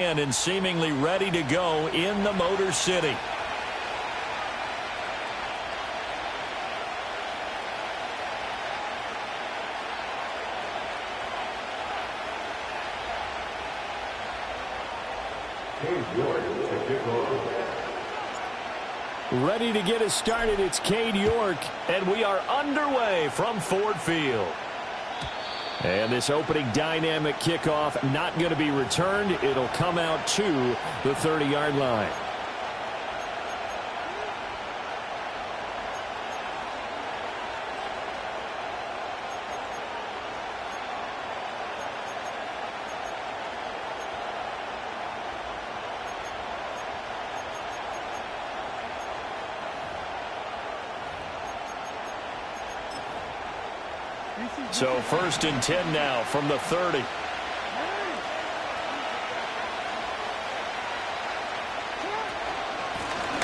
And seemingly ready to go in the Motor City. Ready to get us started, it's Cade York, and we are underway from Ford Field. And this opening dynamic kickoff not going to be returned. It'll come out to the 30-yard line. So 1st and 10 now from the 30.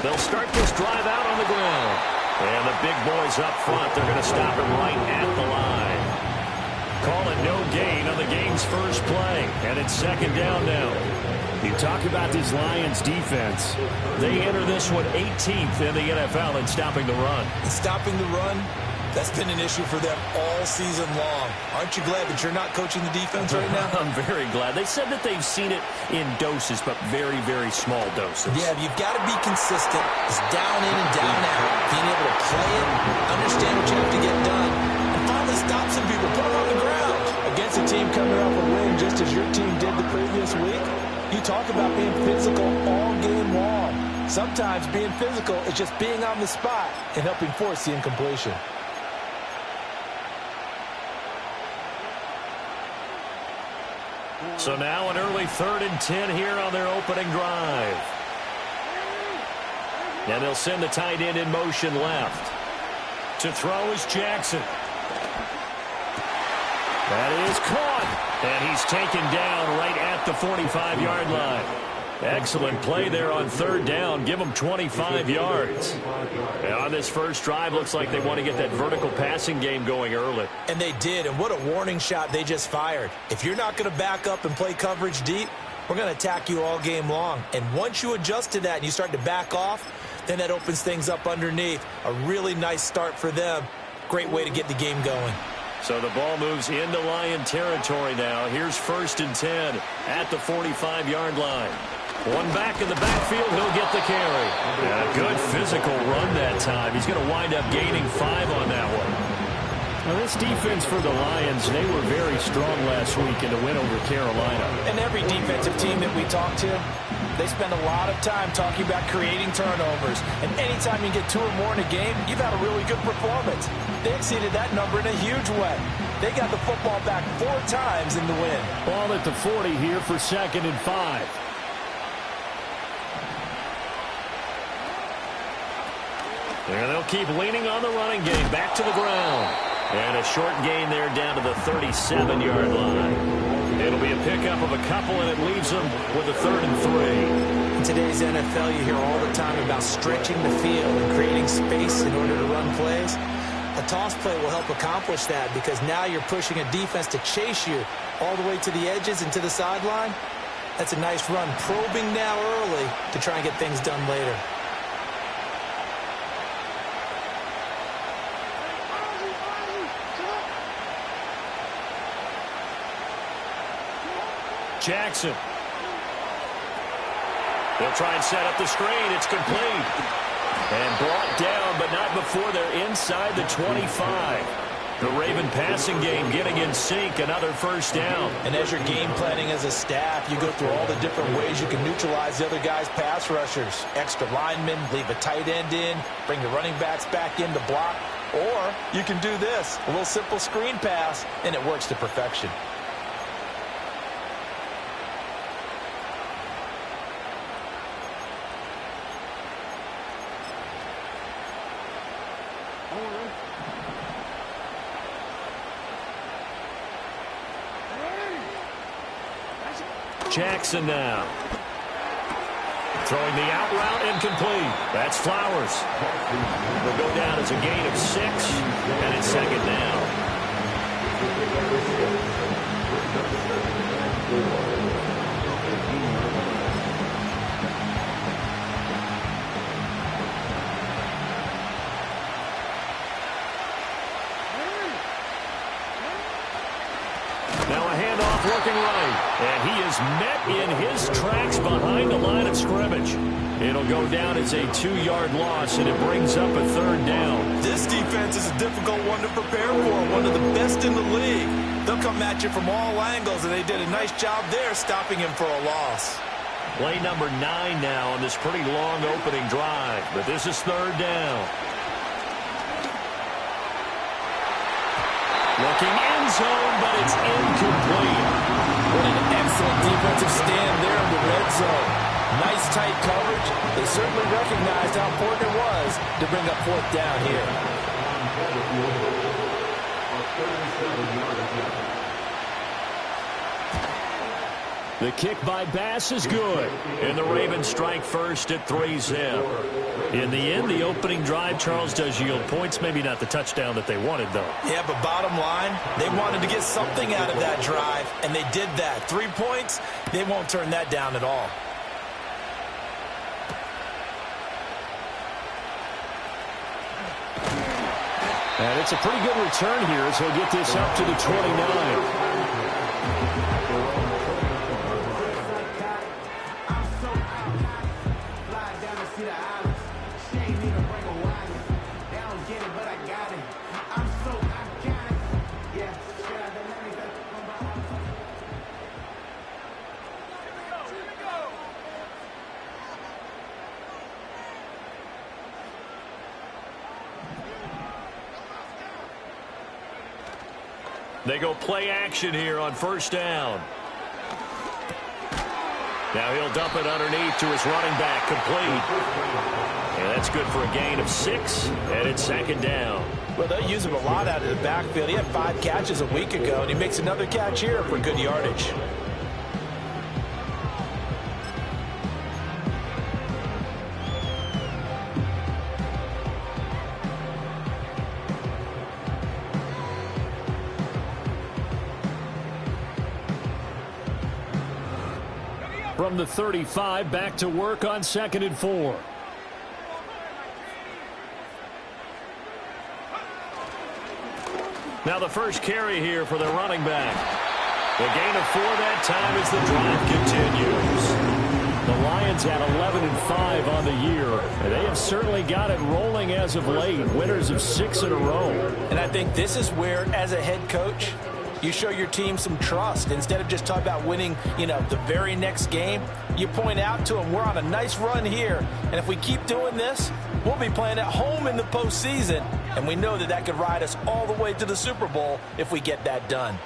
They'll start this drive out on the ground. And the big boys up front, they're going to stop him right at the line. Call it no gain on the game's first play. And it's 2nd down now. You talk about this Lions defense. They enter this one 18th in the NFL in stopping the run. And stopping the run, that's been an issue for them all season long. Aren't you glad that you're not coaching the defense right now? I'm very glad. They said that they've seen it in doses, but very, very small doses. Yeah, you've got to be consistent. It's down in and down out. Being able to play it, understand what you have to get done, and finally stop some people, put them on the ground. Against a team coming off a win just as your team did the previous week, you talk about being physical all game long. Sometimes being physical is just being on the spot and helping force the incompletion. So now an early 3rd and 10 here on their opening drive. And they'll send the tight end in motion left. To throw is Jackson. That is caught. And he's taken down right at the 45-yard line. Excellent play there on 3rd down. Give them 25 yards. And on this first drive, looks like they want to get that vertical passing game going early. And they did, and what a warning shot they just fired. If you're not going to back up and play coverage deep, we're going to attack you all game long. And once you adjust to that and you start to back off, then that opens things up underneath. A really nice start for them. Great way to get the game going. So the ball moves into Lion territory now. Here's 1st and 10 at the 45-yard line. One back in the backfield, he'll get the carry. And a good physical run that time. He's going to wind up gaining 5 on that one. Now this defense for the Lions, they were very strong last week in the win over Carolina. And every defensive team that we talk to, they spend a lot of time talking about creating turnovers. And anytime you get 2 or more in a game, you've had a really good performance. They exceeded that number in a huge way. They got the football back 4 times in the win. Ball at the 40 here for 2nd and 5. And they'll keep leaning on the running game. Back to the ground. And a short gain there down to the 37-yard line. It'll be a pickup of a couple, and it leaves them with a 3rd and 3. In today's NFL, you hear all the time about stretching the field and creating space in order to run plays. A toss play will help accomplish that because now you're pushing a defense to chase you all the way to the edges and to the sideline. That's a nice run, probing now early to try and get things done later. Jackson. They'll try and set up the screen. It's complete. And brought down, but not before they're inside the 25. The Raven passing game getting in sync. Another 1st down. And as you're game planning as a staff, you go through all the different ways you can neutralize the other guy's pass rushers. Extra linemen, leave a tight end in, bring the running backs back in to block. Or you can do this, a little simple screen pass, and it works to perfection. Jackson now. Throwing the out route incomplete. That's Flowers. Will go down as a gain of 6, and it's 2nd down. looking right. And he is met in his tracks behind the line of scrimmage. It'll go down as a 2-yard loss, and it brings up a 3rd down. This defense is a difficult one to prepare for, one of the best in the league. They'll come at you from all angles, and they did a nice job there stopping him for a loss. Play number 9 now on this pretty long opening drive, but this is 3rd down. Looking end zone, but it's incomplete. What an excellent defensive stand there in the red zone. Nice tight coverage. They certainly recognized how important it was to bring up 4th down here. The kick by Bass is good, and the Ravens strike first at 3-zip. In the end, the opening drive, Charles, does yield points. Maybe not the touchdown that they wanted, though. Yeah, but bottom line, they wanted to get something out of that drive, and they did that. 3 points, they won't turn that down at all. And it's a pretty good return here as he'll get this up to the 29. They go play action here on 1st down. Now he'll dump it underneath to his running back, complete. And that's good for a gain of 6, and it's 2nd down. Well, they use him a lot out of the backfield. He had 5 catches a week ago, and he makes another catch here for good yardage. From the 35, back to work on 2nd and 4. Now the first carry here for the running back. The gain of 4 that time as the drive continues. The Lions had 11-5 on the year, and they have certainly got it rolling as of late. Winners of 6 in a row. And I think this is where, as a head coach, you show your team some trust. Instead of just talking about winning, the very next game, you point out to them, we're on a nice run here. And if we keep doing this, we'll be playing at home in the postseason. And we know that that could ride us all the way to the Super Bowl if we get that done.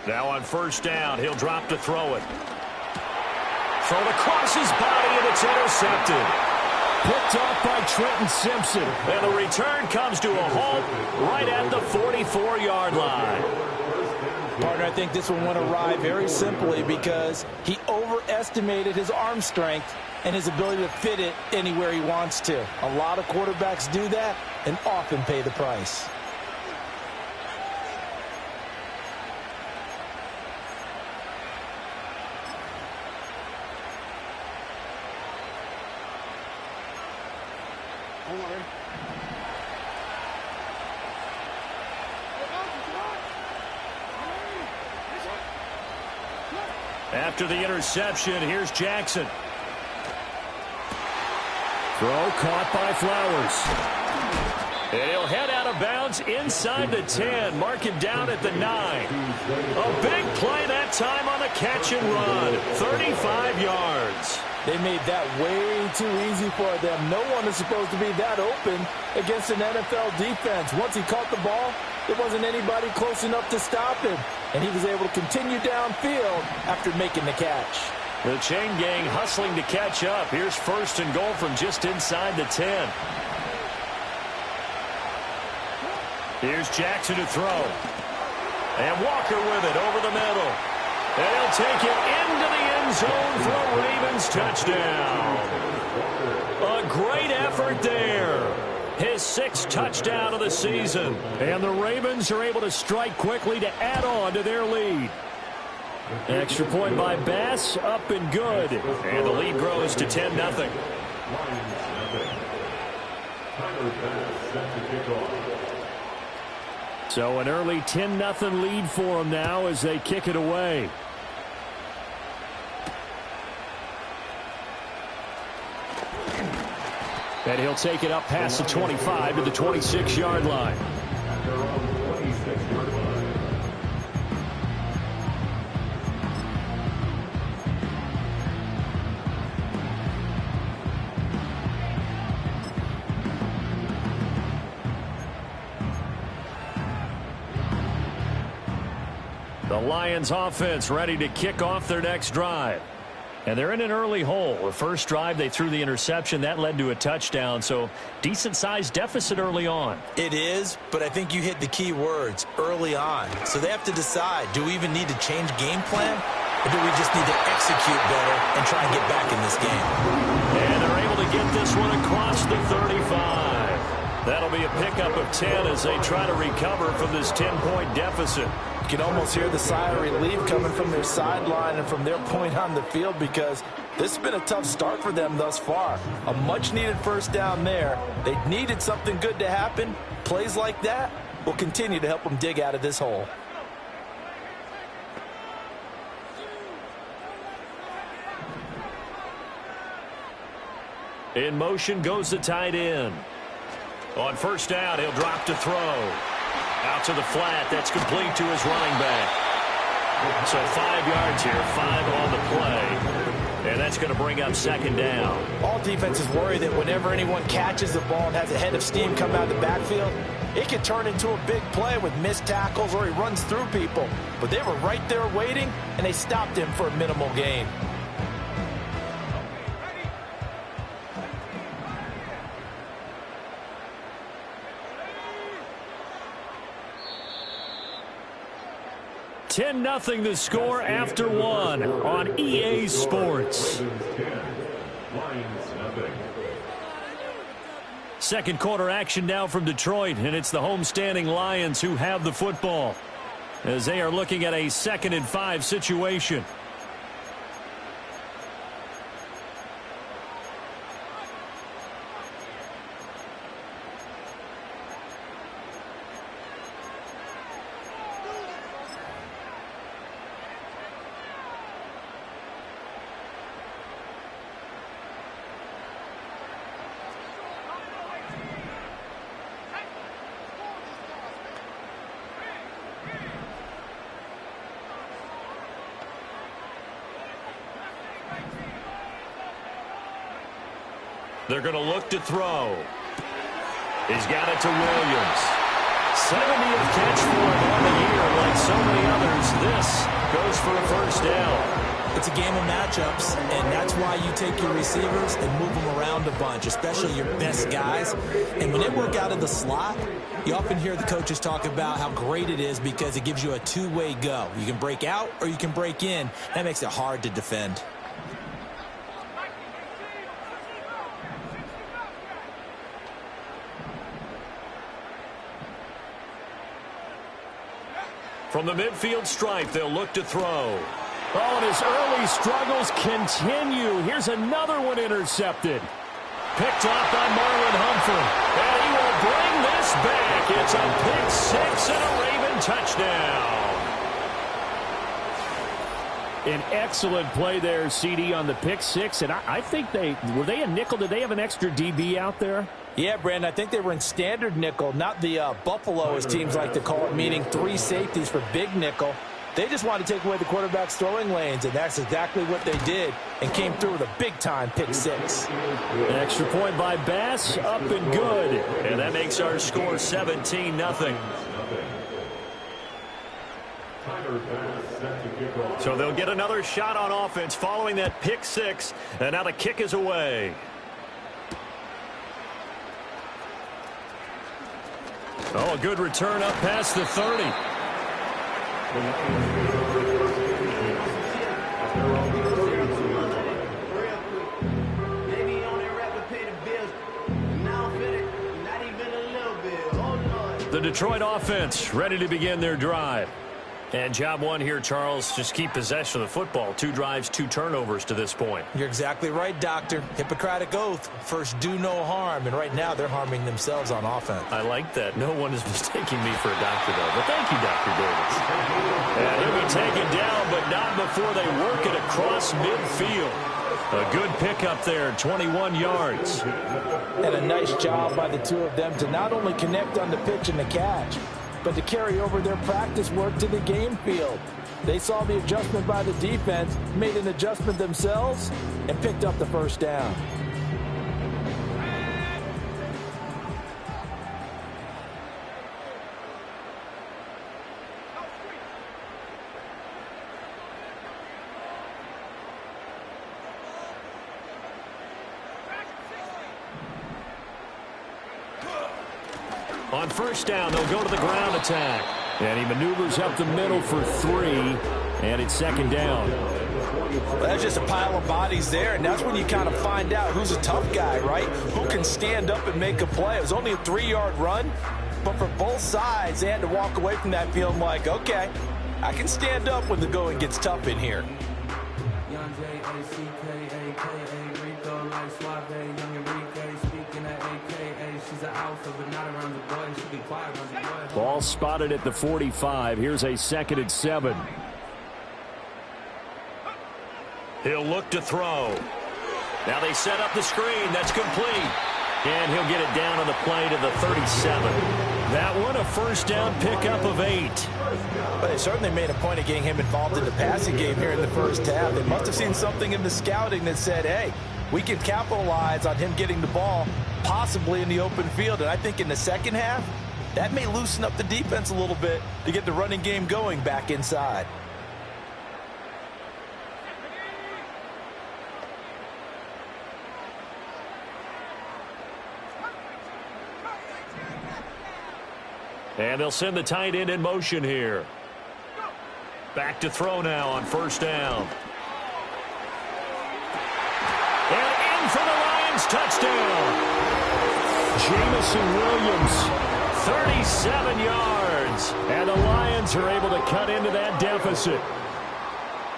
Now on 1st down, he'll drop to throw it. Thrown across his body, and it's intercepted. Picked off by Trenton Simpson. And the return comes to a halt right at the 44-yard line. Partner, I think this one went awry very simply because he overestimated his arm strength and his ability to fit it anywhere he wants to. A lot of quarterbacks do that and often pay the price. After the interception, here's Jackson. Throw caught by Flowers. And he'll head out of bounds inside the 10. Mark him down at the 9. A big play that time on the catch and run. 35 yards. They made that way too easy for them. No one is supposed to be that open against an NFL defense. Once he caught the ball, there wasn't anybody close enough to stop him. And he was able to continue downfield after making the catch. The chain gang hustling to catch up. Here's 1st and goal from just inside the 10. Here's Jackson to throw. And Walker with it over the middle. And he'll take it into the end zone for a Ravens touchdown. A great effort there. His 6th touchdown of the season. And the Ravens are able to strike quickly to add on to their lead. Extra point by Bass, up and good. And the lead grows to 10-0. So an early 10-0 lead for them now as they kick it away. And he'll take it up past the 25 to the 26-yard line. The Lions offense ready to kick off their next drive. And they're in an early hole. The first drive, they threw the interception. That led to a touchdown, so decent-sized deficit early on. It is, but I think you hit the key words, early on. So they have to decide, do we even need to change game plan, or do we just need to execute better and try and get back in this game? And they're able to get this one across the 35. That'll be a pickup of 10 as they try to recover from this 10-point deficit. You can almost hear the sigh of relief coming from their sideline and from their point on the field because this has been a tough start for them thus far. A much-needed first down there. They needed something good to happen. Plays like that will continue to help them dig out of this hole. In motion goes the tight end. On first down, he'll drop to throw. Out to the flat. That's complete to his running back. So 5 yards here, 5 on the play. And that's going to bring up second down. All defenses worry that whenever anyone catches the ball and has a head of steam come out of the backfield, it can turn into a big play with missed tackles or he runs through people. But they were right there waiting, and they stopped him for a minimal gain. Nothing the score after one on EA Sports. Second quarter action now from Detroit, and it's the homestanding Lions who have the football as they are looking at a 2nd and 5 situation. They're going to look to throw. He's got it to Williams. 70th catch for him on the year. Like so many others, this goes for a first down. It's a game of matchups, and that's why you take your receivers and move them around a bunch, especially your best guys. And when they work out of the slot, you often hear the coaches talk about how great it is because it gives you a two-way go. You can break out or you can break in. That makes it hard to defend. From the midfield stripe, they'll look to throw. Oh, and his early struggles continue. Here's another one intercepted. Picked off by Marlon Humphrey. And he will bring this back. It's a pick 6 and a Raven touchdown. An excellent play there, CD, on the pick 6. And I think were they a nickel? Did they have an extra DB out there? Yeah, Brandon, I think they were in standard nickel, not the Buffalo, as teams like to call it, meaning 3 safeties for big nickel. They just wanted to take away the quarterback's throwing lanes, and that's exactly what they did and came through with a big-time pick 6. An extra point by Bass, up and good. And that makes our score 17-0. So they'll get another shot on offense following that pick 6, and now the kick is away. Oh, a good return up past the 30. The Detroit offense ready to begin their drive. And job one here, Charles, just keep possession of the football. 2 drives, 2 turnovers to this point. You're exactly right, Doctor. Hippocratic oath. First, do no harm. And right now, they're harming themselves on offense. I like that. No one is mistaking me for a doctor, though. But thank you, Dr. Davis. And he'll be taken down, but not before they work it across midfield. A good pickup there, 21 yards. And a nice job by the two of them to not only connect on the pitch and the catch, but to carry over their practice work to the game field. They saw the adjustment by the defense, made an adjustment themselves, and picked up the first down. On first down, they'll go to the ground attack. And he maneuvers up the middle for 3, and it's second down. Well, that's just a pile of bodies there, and that's when you kind of find out who's a tough guy, right? Who can stand up and make a play. It was only a 3-yard run, but for both sides, they had to walk away from that feeling like, okay, I can stand up when the going gets tough in here. Ball spotted at the 45. Here's a 2nd and 7. He'll look to throw. Now they set up the screen. That's complete. And he'll get it down on the play to the 37. That one, a first down pickup of 8. But they certainly made a point of getting him involved in the passing game here in the first half. They must have seen something in the scouting that said, hey, we can capitalize on him getting the ball possibly in the open field. And I think in the second half, that may loosen up the defense a little bit to get the running game going back inside. And they'll send the tight end in motion here. Back to throw now on first down. And in for the Lions, touchdown. Jamison Williams, 37 yards. And the Lions are able to cut into that deficit.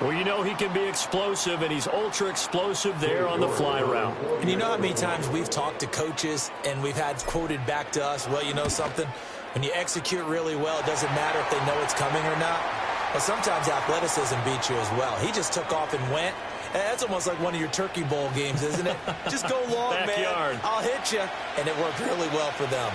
Well, you know he can be explosive, and he's ultra-explosive there on the fly route. And you know how many times we've talked to coaches and we've had quoted back to us, well, you know something? When you execute really well, it doesn't matter if they know it's coming or not. But sometimes athleticism beats you as well. He just took off and went. And that's almost like one of your Turkey Bowl games, isn't it? Just go long, Backyard. man. I'll hit you. And it worked really well for them.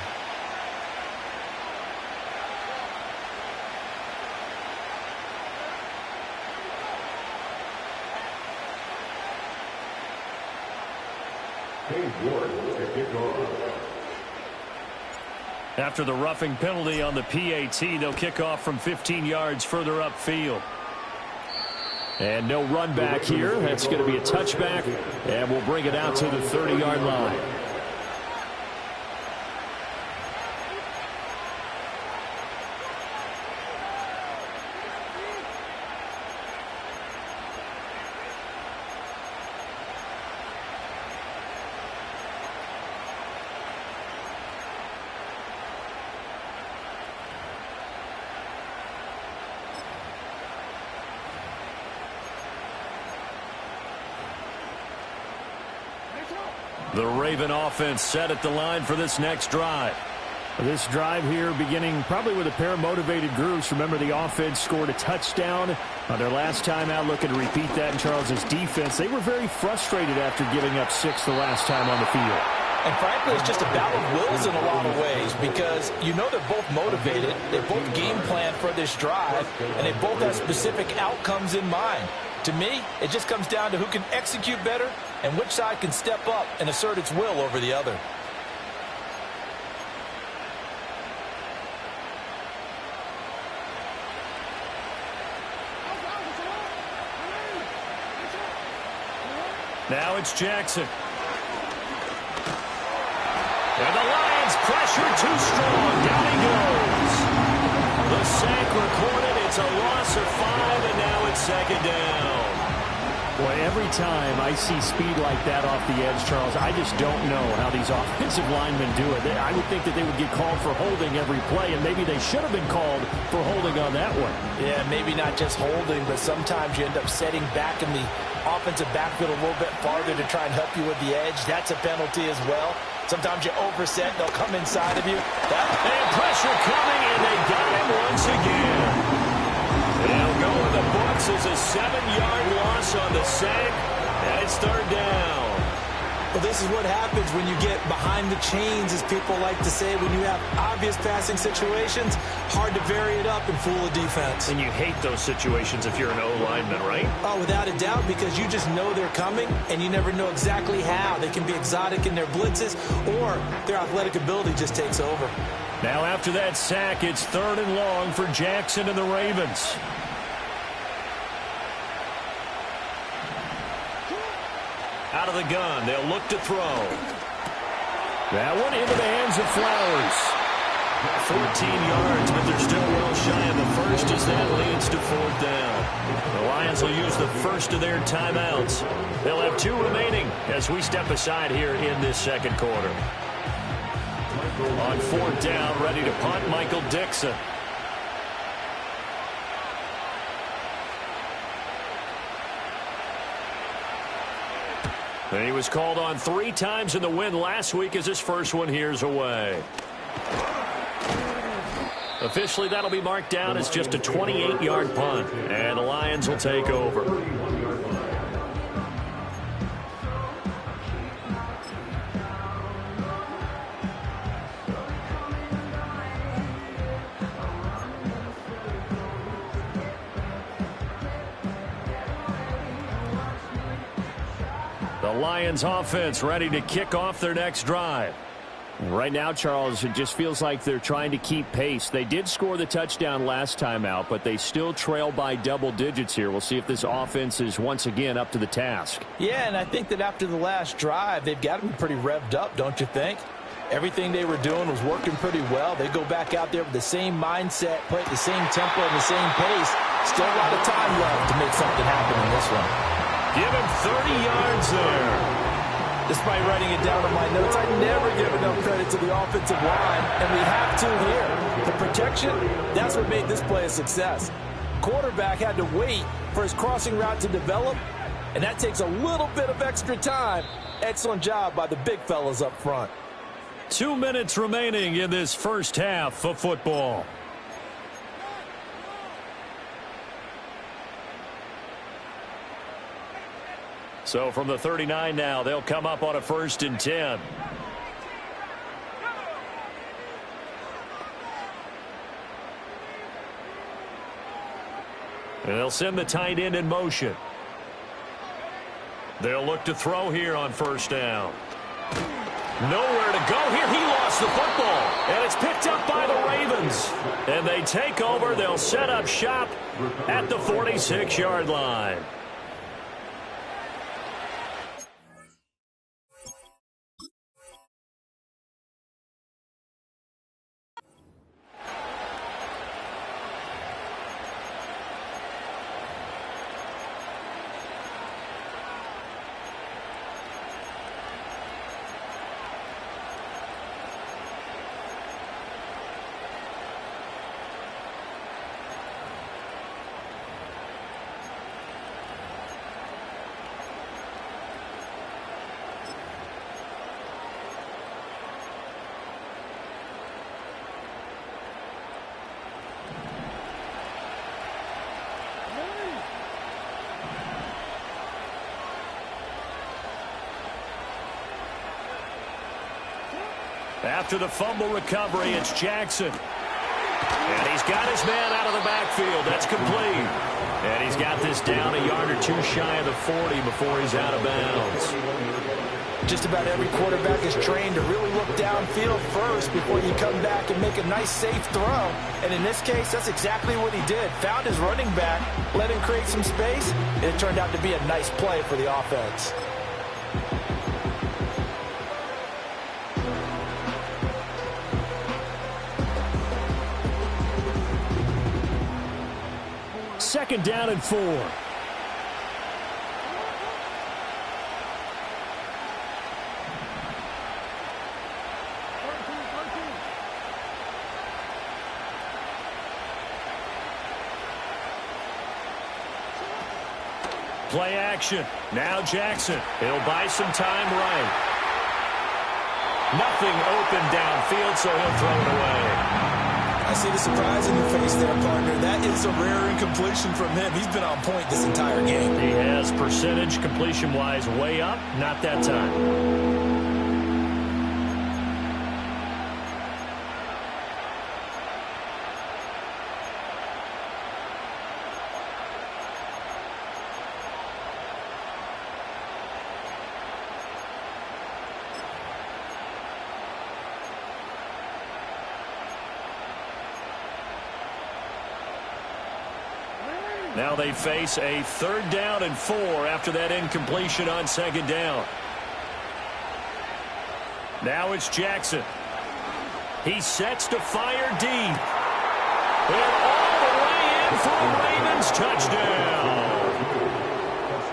After the roughing penalty on the PAT, they'll kick off from 15 yards further upfield. And no run back here. That's going to be a touchback, and we'll bring it out to the 30-yard line. The Raven offense set at the line for this next drive. This drive here beginning probably with a pair of motivated groups. Remember, the offense scored a touchdown on their last time out. Looking to repeat that in Charles's defense. They were very frustrated after giving up 6 the last time on the field. And frankly, it's just a battle of wills in a lot of ways because you know they're both motivated. They both game plan for this drive, and they both have specific outcomes in mind. To me, it just comes down to who can execute better and which side can step up and assert its will over the other. Now it's Jackson. And the Lions pressure too strong. Down he goes. The sack recorded. It's a loss of 5, and now it's second down. Boy, every time I see speed like that off the edge, Charles, I just don't know how these offensive linemen do it. I would think that they would get called for holding every play, and maybe they should have been called for holding on that one. Yeah, maybe not just holding, but sometimes you end up setting back in the offensive backfield a little bit farther to try and help you with the edge. That's a penalty as well. Sometimes you overset, they'll come inside of you. And pressure coming, and they got him once again. They'll go in the books as a 7-yard loss on the sack, and it's third down. Well, this is what happens when you get behind the chains, as people like to say. When you have obvious passing situations, hard to vary it up and fool a defense. And you hate those situations if you're an O-lineman, right? Oh, without a doubt, because you just know they're coming, and you never know exactly how. They can be exotic in their blitzes, or their athletic ability just takes over. Now after that sack, it's third and long for Jackson and the Ravens. Out of the gun, they'll look to throw. That one into the hands of Flowers. 14 yards, but they're still well shy of the first as that leads to fourth down. The Lions will use the first of their timeouts. They'll have 2 remaining as we step aside here in this second quarter. On fourth down, ready to punt, Michael Dixon. And he was called on 3 times in the win last week as his first one here's away. Officially, that'll be marked down as just a 28-yard punt, and the Lions will take over. The Lions offense ready to kick off their next drive. Right now, Charles, it just feels like they're trying to keep pace. They did score the touchdown last time out, but they still trail by double digits here. We'll see if this offense is once again up to the task. Yeah, and I think that after the last drive, they've got to be pretty revved up, don't you think? Everything they were doing was working pretty well. They go back out there with the same mindset, play at the same tempo and the same pace. Still a lot of time left to make something happen in this one. Give him 30 yards there. Despite writing it down on my notes, I never give enough credit to the offensive line, and we have to here. The protection, that's what made this play a success. Quarterback had to wait for his crossing route to develop, and that takes a little bit of extra time. Excellent job by the big fellas up front. 2 minutes remaining in this first half of football. So from the 39 now, they'll come up on a 1st and 10. And they'll send the tight end in motion. They'll look to throw here on 1st down. Nowhere to go here. He lost the football. And it's picked up by the Ravens. And they take over. They'll set up shop at the 46-yard line. After the fumble recovery, it's Jackson. And he's got his man out of the backfield. That's complete. And he's got this down a yard or 2 shy of the 40 before he's out of bounds. Just about every quarterback is trained to really look downfield first before you come back and make a nice, safe throw. And in this case, that's exactly what he did. Found his running back, let him create some space, and it turned out to be a nice play for the offense. Second down and 4. Play action. Now Jackson. He'll buy some time right. Nothing open downfield, so he'll throw it away. I see the surprise in your face there, partner. That is a rare incompletion from him. He's been on point this entire game. He has percentage completion-wise way up. Not that time. Now they face a 3rd down and 4 after that incompletion on 2nd down. Now it's Jackson. He sets to fire deep. And all the way in for a Ravens touchdown.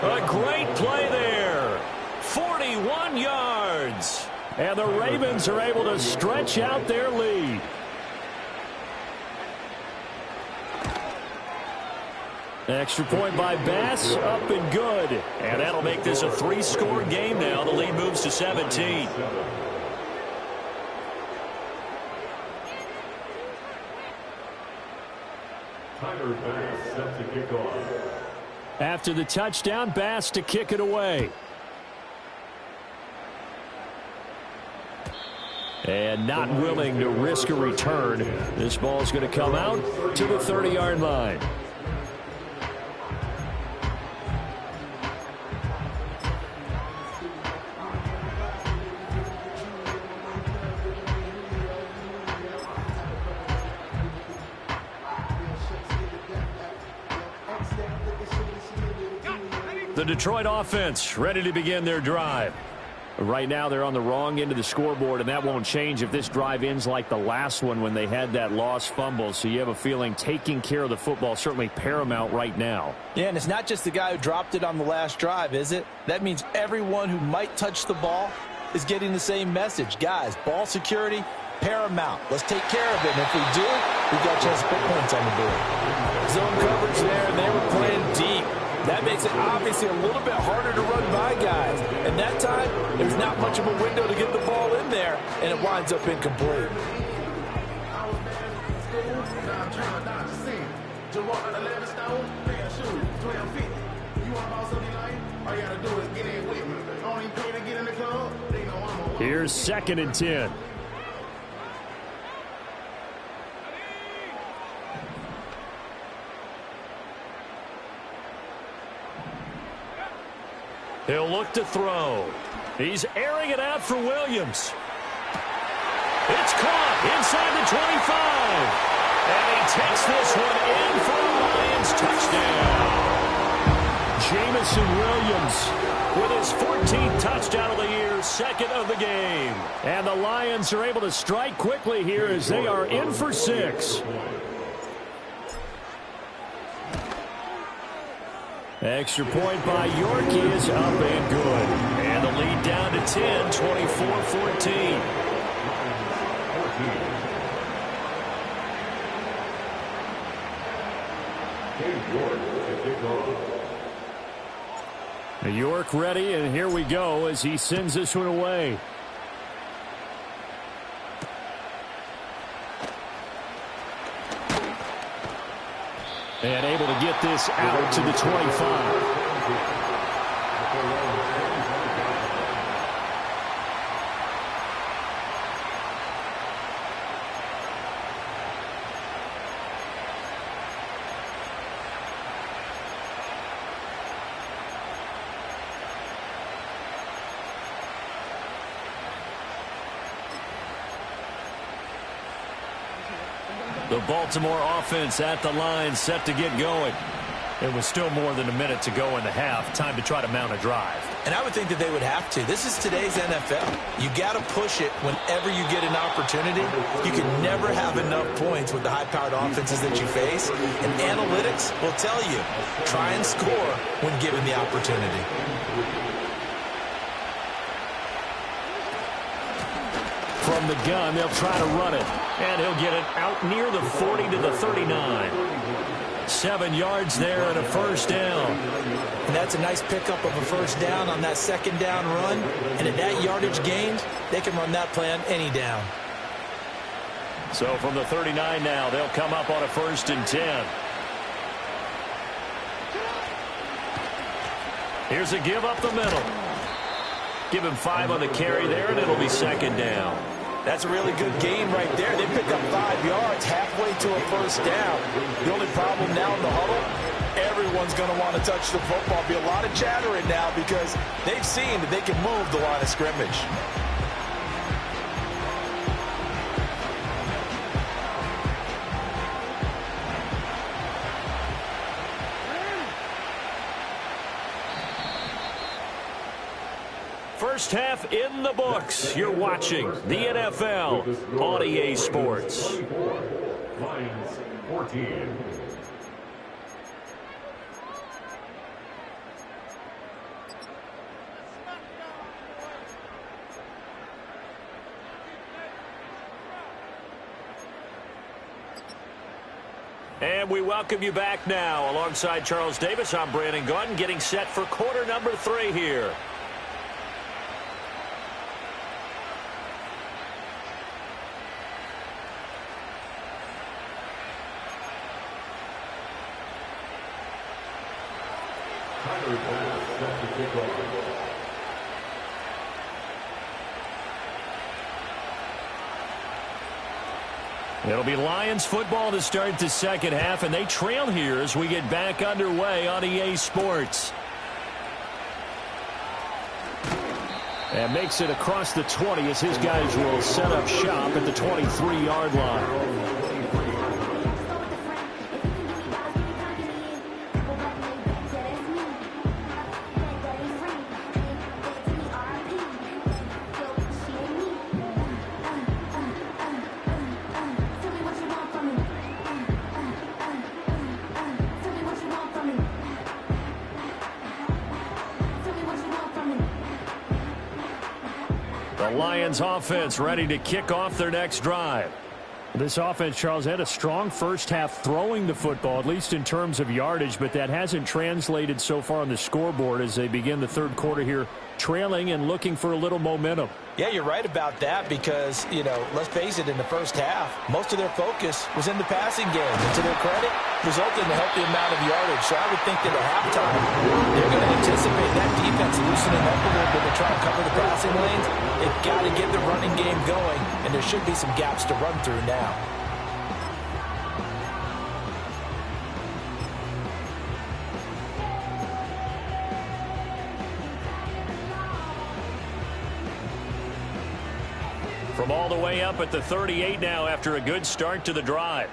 A great play there. 41 yards. And the Ravens are able to stretch out their lead. Extra point by Bass, up and good. And that'll make this a 3-score game now. The lead moves to 17. Bass set to kick off. After the touchdown, Bass to kick it away. And not willing to risk a return. This ball's going to come out to the 30-yard line. The Detroit offense ready to begin their drive. Right now they're on the wrong end of the scoreboard, and that won't change if this drive ends like the last one when they had that lost fumble. So you have a feeling taking care of the football certainly paramount right now. Yeah, and it's not just the guy who dropped it on the last drive, is it? That means everyone who might touch the ball is getting the same message. Guys, ball security, paramount. Let's take care of it. And if we do, we've got a chance to put points on the board. Zone coverage there, and they were playing deep. That makes it obviously a little bit harder to run by guys. And that time, there's not much of a window to get the ball in there, and it winds up incomplete. Here's 2nd and 10. He'll look to throw. He's airing it out for Williams. It's caught inside the 25. And he takes this one in for the Lions touchdown. Jamison Williams with his 14th touchdown of the year, 2nd of the game. And the Lions are able to strike quickly here as they are in for 6. Extra point by York is up and good. And the lead down to 10, 24-14. York ready, and here we go as he sends this one away. And able to get this out to the 25. The Baltimore offense at the line, set to get going. It was still more than a minute to go in the half. Time to try to mount a drive. And I would think that they would have to. This is today's NFL. You got to push it whenever you get an opportunity. You can never have enough points with the high-powered offenses that you face. And analytics will tell you, try and score when given the opportunity. From the gun, they'll try to run it. And he'll get it out near the 40 to the 39. 7 yards there and a first down. And that's a nice pickup of a first down on that second down run. And at that yardage gained, they can run that play on any down. So from the 39 now, they'll come up on a 1st and 10. Here's a give up the middle. Give him 5 on the carry there, and it'll be 2nd down. That's a really good gain right there. They pick up 5 yards halfway to a first down. The only problem now in the huddle, everyone's going to want to touch the football. Be a lot of chattering now because they've seen that they can move the line of scrimmage. First half in the books. You're watching the NFL on EA Sports. Lions 14. And we welcome you back now. Alongside Charles Davis, I'm Brandon Gaudin, getting set for quarter number 3 here. It'll be Lions football to start the second half, and they trail here as we get back underway on EA Sports. And makes it across the 20 as his guys will set up shop at the 23-yard line. The Lions offense ready to kick off their next drive. This offense, Charles, had a strong first half throwing the football, at least in terms of yardage, but that hasn't translated so far on the scoreboard as they begin the third quarter here, trailing and looking for a little momentum. Yeah, you're right about that because, you know, let's face it, in the first half, most of their focus was in the passing game. And to their credit, resulted in a healthy amount of yardage. So I would think that at halftime, they're going to anticipate that defense loosening up a little bit to try and cover the passing lanes. They've got to get the running game going, and there should be some gaps to run through now. From all the way up at the 38 now after a good start to the drive.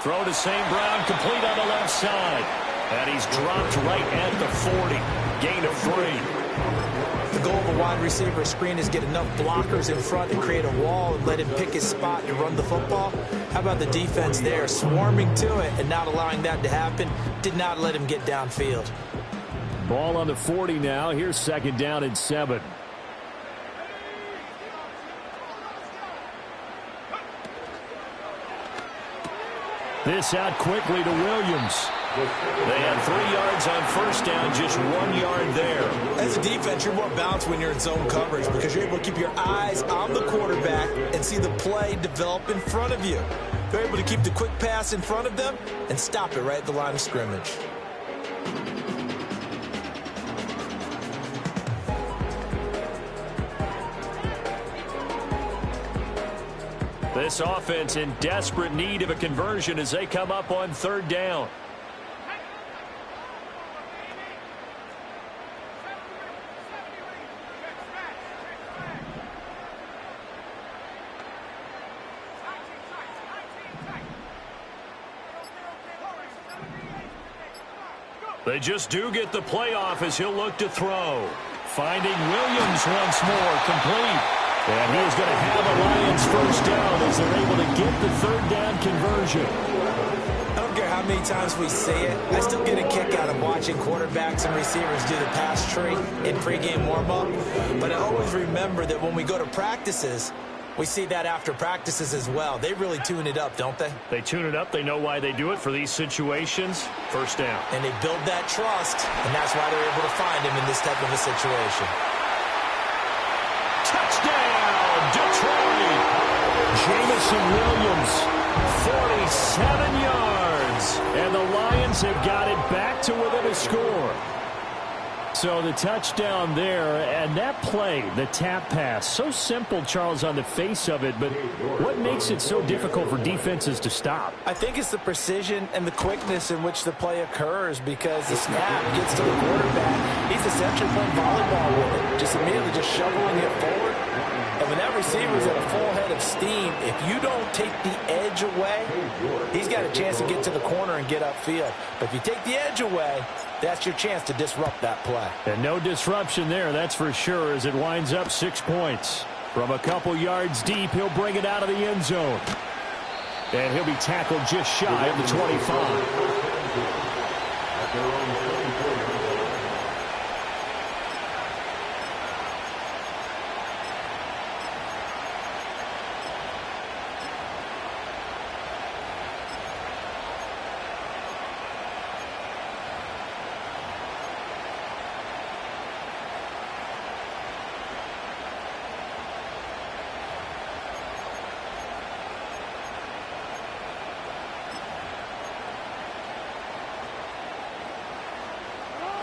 Throw to St. Brown, complete on the left side. And he's dropped right at the 40. Gain of 3. The goal of a wide receiver screen is get enough blockers in front to create a wall and let him pick his spot to run the football. How about the defense there, swarming to it and not allowing that to happen? Did not let him get downfield. Ball on the 40 now. Here's 2nd down and 7. This out quickly to Williams. They had 3 yards on first down, just 1 yard there. As a defense, you're more balanced when you're in zone coverage because you're able to keep your eyes on the quarterback and see the play develop in front of you. You're able to keep the quick pass in front of them and stop it right at the line of scrimmage. This offense in desperate need of a conversion as they come up on 3rd down. They just do get the playoff as he'll look to throw. Finding Williams once more, complete. And he is going to have a Lions first down as they're able to get the 3rd down conversion. I don't care how many times we say it, I still get a kick out of watching quarterbacks and receivers do the pass tree in pregame warm-up. But I always remember that when we go to practices, We see that after practices as well. They really tune it up, don't they? They tune it up. They know why they do it for these situations. First down. And they build that trust, and that's why they're able to find him in this type of a situation. Touchdown, Detroit! Jamison Williams, 47 yards. And the Lions have got it back to within a score. So the touchdown there, and that play, the tap pass, so simple, Charles, on the face of it, but what makes it so difficult for defenses to stop? I think it's the precision and the quickness in which the play occurs, because the snap gets to the quarterback. He's essentially playing volleyball with it, just immediately just shoveling it forward. And when that receiver's at a full head of steam, if you don't take the edge away, he's got a chance to get to the corner and get upfield. But if you take the edge away, that's your chance to disrupt that play. And no disruption there, that's for sure, as it winds up 6 points. From a couple yards deep, he'll bring it out of the end zone. And he'll be tackled just shy of the 25.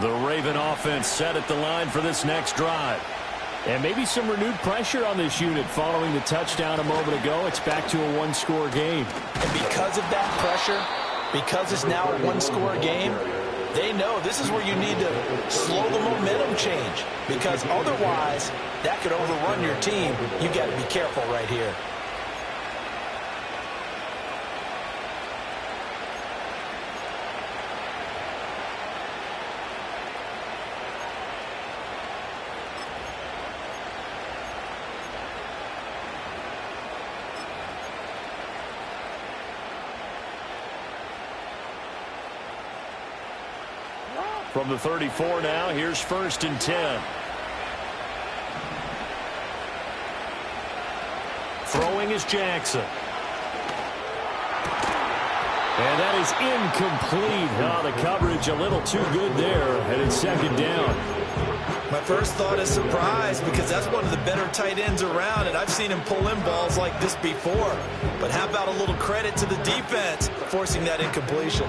The Raven offense set at the line for this next drive. And maybe some renewed pressure on this unit following the touchdown a moment ago. It's back to a one-score game. And because of that pressure, because it's now a one-score game, they know this is where you need to slow the momentum change, because otherwise that could overrun your team. You got to be careful right here. From the 34 now, here's 1st and 10. Throwing is Jackson. And that is incomplete. Oh, the coverage a little too good there, and it's 2nd down. My first thought is surprise, because that's one of the better tight ends around, and I've seen him pull in balls like this before. But how about a little credit to the defense forcing that incompletion?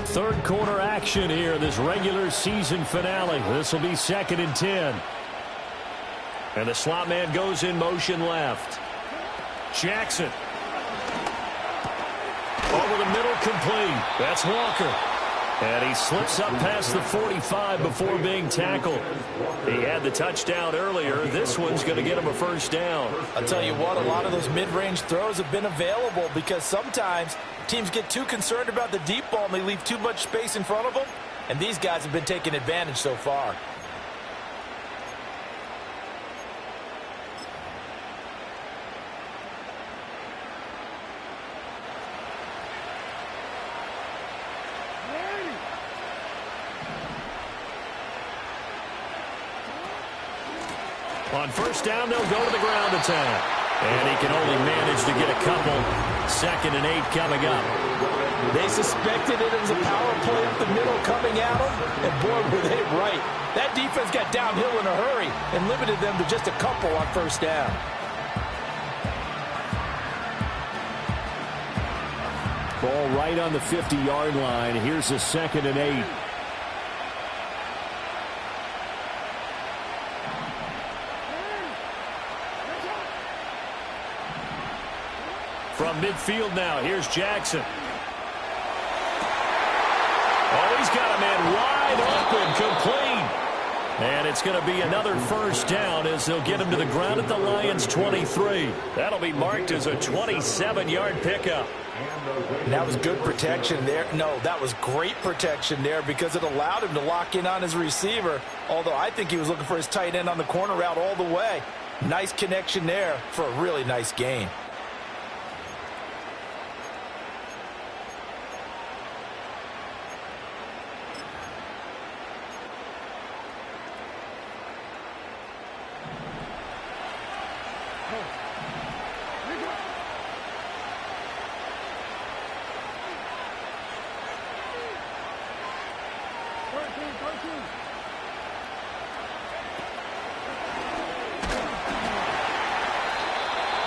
Third quarter action here, this regular season finale. This will be 2nd and 10. And the slot man goes in motion left. Jackson. Over the middle, complete. That's Walker. And he slips up past the 45 before being tackled. He had the touchdown earlier. This one's going to get him a 1st down. I'll tell you what, a lot of those mid-range throws have been available, because sometimes teams get too concerned about the deep ball and they leave too much space in front of them. And these guys have been taking advantage so far. On 1st down, they'll go to the ground attack. And he can only manage to get a couple. 2nd and 8 coming up. They suspected it was a power play up the middle coming at them, and boy, were they right. That defense got downhill in a hurry and limited them to just a couple on 1st down. Ball right on the 50-yard line. Here's a 2nd and 8. From midfield now, here's Jackson. Oh, he's got a man wide open, complete. And it's going to be another 1st down as they'll get him to the ground at the Lions' 23. That'll be marked as a 27-yard pickup. And that was good protection there. No, that was great protection there, because it allowed him to lock in on his receiver, although I think he was looking for his tight end on the corner route all the way. Nice connection there for a really nice gain.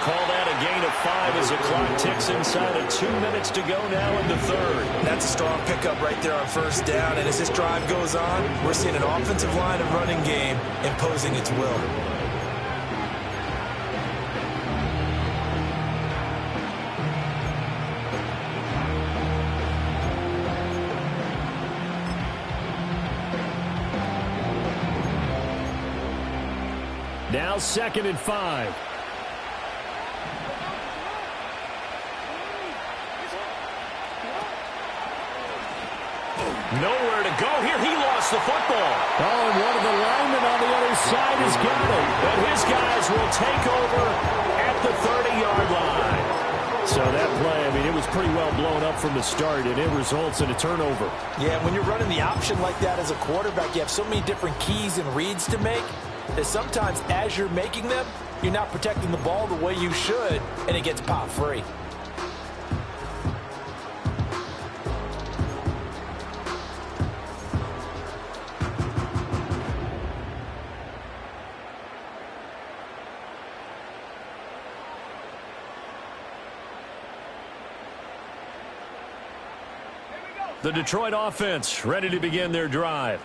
Call that a gain of 5 as the clock ticks inside of 2 minutes to go now in the third. That's a strong pickup right there on first down. And as this drive goes on, we're seeing an offensive line and running game imposing its will. Now 2nd and 5. Nowhere to go here. He lost the football. Oh, and one of the linemen on the other side has got it. But his guys will take over at the 30-yard line. So that play, I mean, it was pretty well blown up from the start, and it results in a turnover. Yeah, when you're running the option like that as a quarterback, you have so many different keys and reads to make that sometimes as you're making them, you're not protecting the ball the way you should, and it gets pop free. The Detroit offense ready to begin their drive.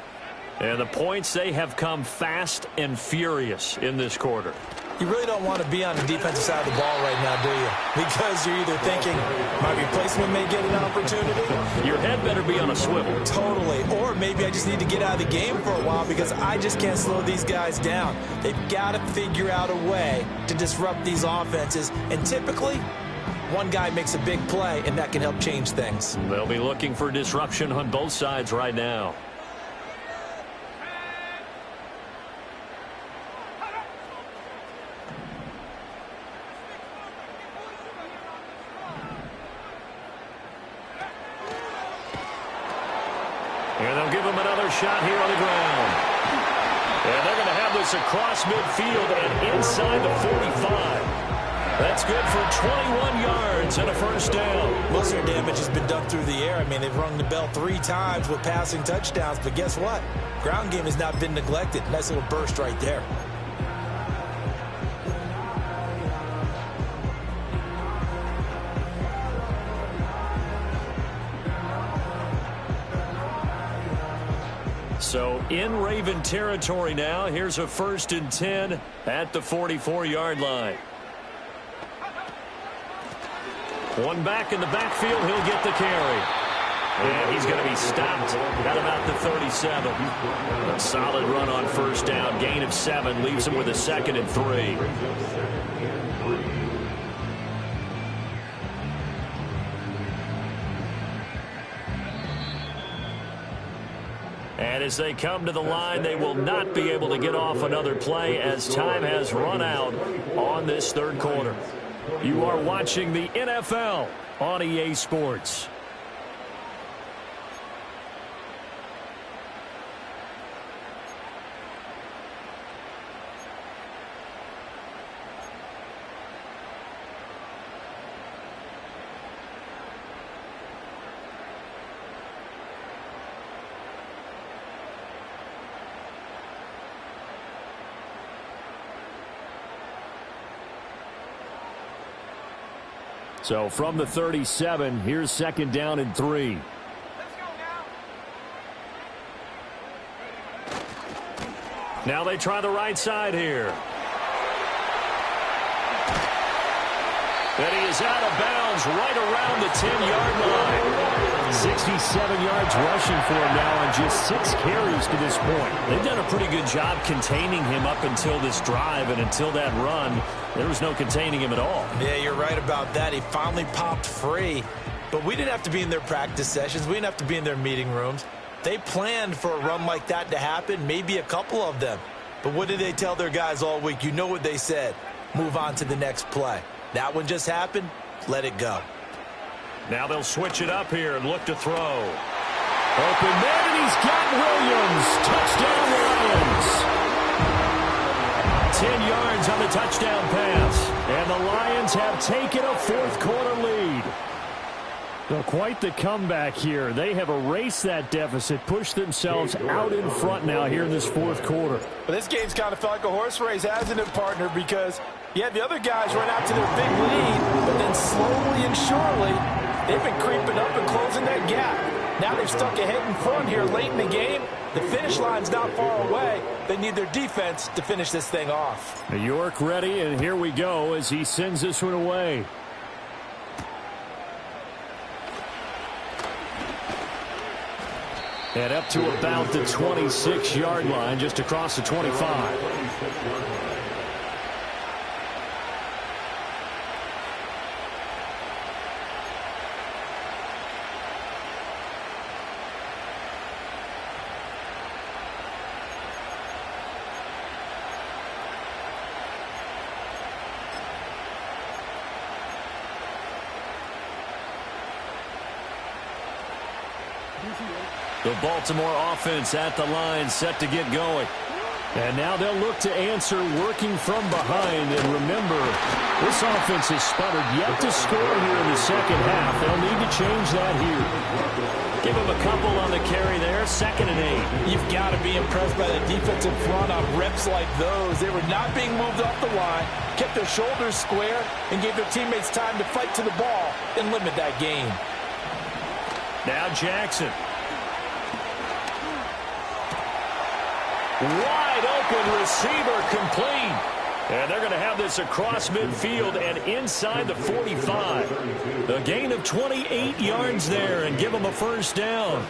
And the points, they have come fast and furious in this quarter. You really don't want to be on the defensive side of the ball right now, do you? Because you're either thinking, my replacement may get an opportunity. Your head better be on a swivel. Totally. Or maybe I just need to get out of the game for a while because I just can't slow these guys down. They've got to figure out a way to disrupt these offenses. And typically, one guy makes a big play, and that can help change things. They'll be looking for disruption on both sides right now. And they'll give him another shot here on the ground. And they're going to have this across midfield and inside the 45. That's good for 21 yards and a first down. Most of their damage has been done through the air. I mean, they've rung the bell 3 times with passing touchdowns, but guess what? Ground game has not been neglected. Nice little burst right there. So in Raven territory now. Here's a 1st and 10 at the 44-yard line. One back in the backfield. He'll get the carry. And he's going to be stopped at about the 37. A solid run on first down. Gain of 7 leaves him with a 2nd and 3. And as they come to the line, they will not be able to get off another play as time has run out on this third quarter. You are watching the NFL on EA Sports. So from the 37, here's 2nd down and 3. Now they try the right side here. And he is out of bounds right around the 10-yard line. 67 yards rushing for him now on just 6 carries to this point. They've done a pretty good job containing him up until this drive, and until that run, there was no containing him at all. Yeah, you're right about that. He finally popped free. But we didn't have to be in their practice sessions. We didn't have to be in their meeting rooms. They planned for a run like that to happen, maybe a couple of them. But what did they tell their guys all week? You know what they said. Move on to the next play. That one just happened. Let it go. Now they'll switch it up here and look to throw. Open man, and he's got Williams. Touchdown, Lions. 10 yards on the touchdown pass. And the Lions have taken a fourth-quarter lead. So quite the comeback here. They have erased that deficit, pushed themselves out in front now here in this fourth quarter. But this game's kind of felt like a horse race, hasn't it, partner? Because you had the other guys run out to their big lead, but then slowly and surely, they've been creeping up and closing that gap. Now they've stuck ahead in front here late in the game. The finish line's not far away. They need their defense to finish this thing off. York ready, and here we go as he sends this one away. And up to about the 26-yard line, just across the 25. The Baltimore offense at the line, set to get going. And now they'll look to answer working from behind. And remember, this offense has sputtered yet to score here in the second half. They'll need to change that here. Give them a couple on the carry there, 2nd and 8. You've got to be impressed by the defensive front on reps like those. They were not being moved off the line, kept their shoulders square, and gave their teammates time to fight to the ball and limit that gain. Now Jackson. Wide open receiver, complete. And they're going to have this across midfield and inside the 45. A gain of 28 yards there and give them a first down.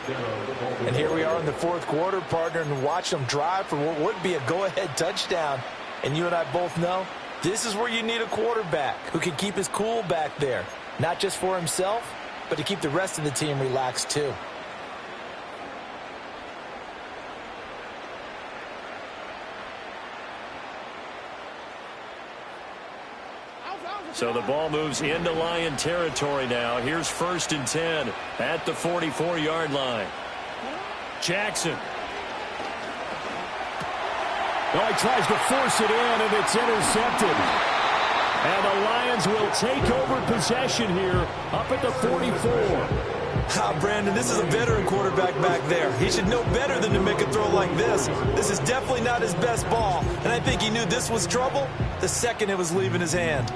And here we are in the fourth quarter, partner, and watch them drive for what would be a go-ahead touchdown. And you and I both know this is where you need a quarterback who can keep his cool back there. Not just for himself, but to keep the rest of the team relaxed too. So the ball moves into Lion territory now. Here's 1st and 10 at the 44-yard line. Jackson. Oh, he tries to force it in, and it's intercepted. And the Lions will take over possession here up at the 44. Brandon, this is a veteran quarterback back there. He should know better than to make a throw like this. This is definitely not his best ball, and I think he knew this was trouble the second it was leaving his hand.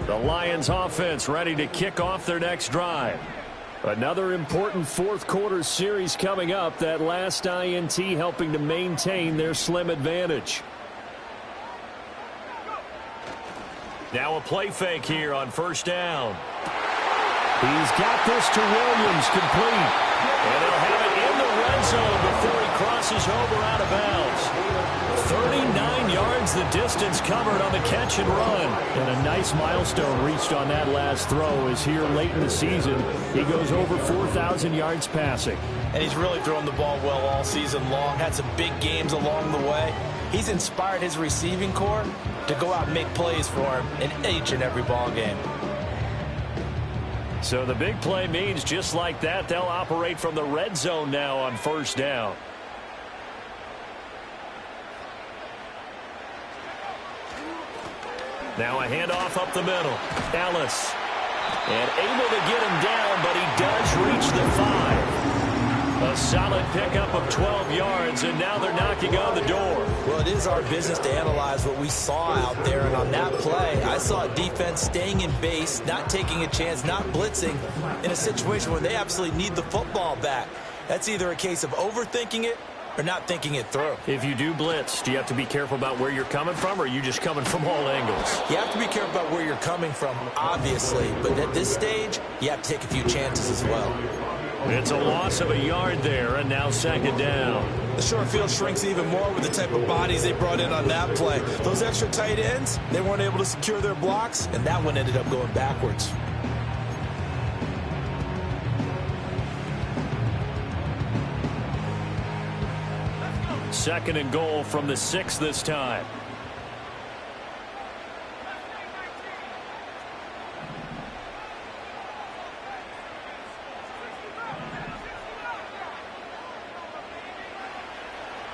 The Lions offense ready to kick off their next drive. Another important fourth-quarter series coming up. That last INT helping to maintain their slim advantage. Now a play fake here on 1st down. He's got this to Williams, complete. And they'll have it in the red zone before he crosses over out of bounds. 39 yards the distance covered on the catch and run. And a nice milestone reached on that last throw is here late in the season. He goes over 4,000 yards passing. And he's really thrown the ball well all season long. Had some big games along the way. He's inspired his receiving corps to go out and make plays for him in each and every ball game. So the big play means just like that, they'll operate from the red zone now on 1st down. Now a handoff up the middle. Ellis. And able to get him down, but he does reach the 5. A solid pickup of 12 yards, and now they're knocking on the door. Well, it is our business to analyze what we saw out there, and on that play, I saw a defense staying in base, not taking a chance, not blitzing, in a situation where they absolutely need the football back. That's either a case of overthinking it or not thinking it through. If you do blitz, do you have to be careful about where you're coming from, or are you just coming from all angles? You have to be careful about where you're coming from, obviously, but at this stage, you have to take a few chances as well. It's a loss of a yard there, and now second down. The short field shrinks even more with the type of bodies they brought in on that play. Those extra tight ends, they weren't able to secure their blocks, and that one ended up going backwards. Second and goal from the 6 this time.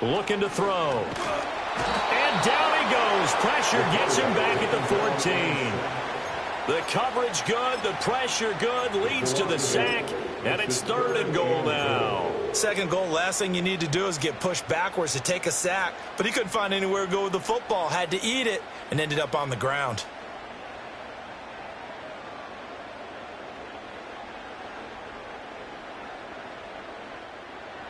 Looking to throw. And down he goes. Pressure gets him back at the 14. The coverage good, the pressure good, leads to the sack, and it's third and goal now. Second goal, last thing you need to do is get pushed backwards to take a sack. But he couldn't find anywhere to go with the football, had to eat it, and ended up on the ground.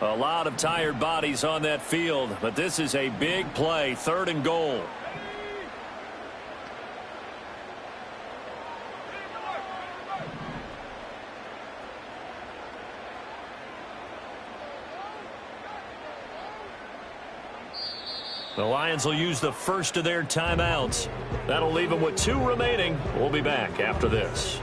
A lot of tired bodies on that field, but this is a big play, third and goal. The Lions will use the first of their timeouts. That'll leave them with 2 remaining. We'll be back after this.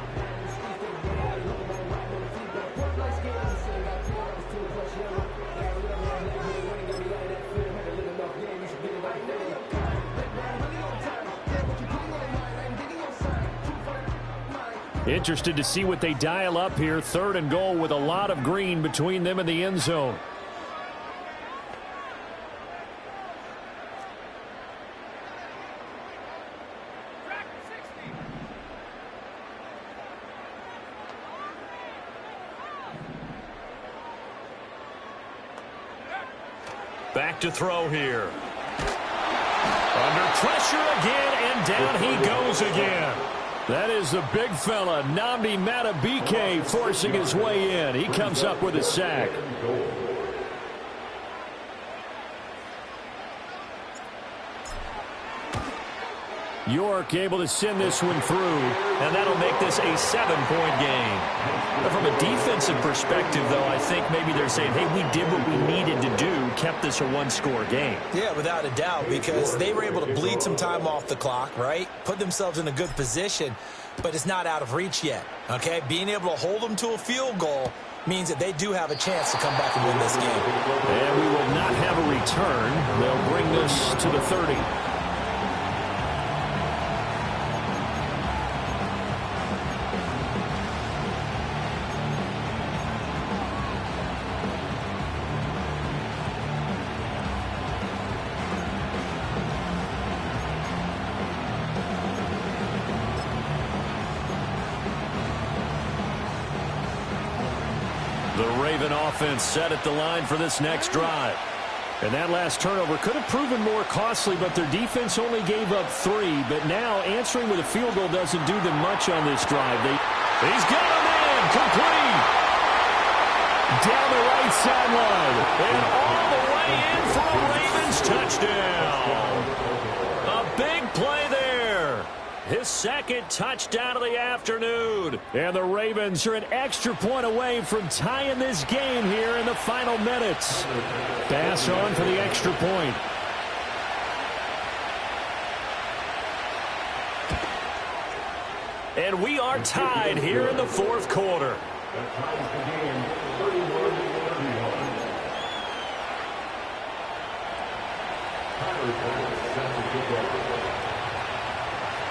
Interested to see what they dial up here. Third and goal with a lot of green between them and the end zone. Back to throw here. Under pressure again, and down he goes again. That is the big fella, Nnamdi Madubuike, forcing his way in. He comes up with a sack. York able to send this one through, and that'll make this a 7-point game. But from a defensive perspective, though, I think maybe they're saying, hey, we did what we needed to do, kept this a one-score game. Yeah, without a doubt, because they were able to bleed some time off the clock, right? Put themselves in a good position, but it's not out of reach yet, okay? Being able to hold them to a field goal means that they do have a chance to come back and win this game. And we will not have a return. They'll bring this to the 30. Offense set at the line for this next drive. And that last turnover could have proven more costly, but their defense only gave up 3. But now answering with a field goal doesn't do them much on this drive. He's got a man complete. Down the right sideline. And all the way in for a Ravens touchdown. A big play there. His second touchdown of the afternoon. And the Ravens are an extra point away from tying this game here in the final minutes. Pass on for the extra point. And we are tied here in the fourth quarter.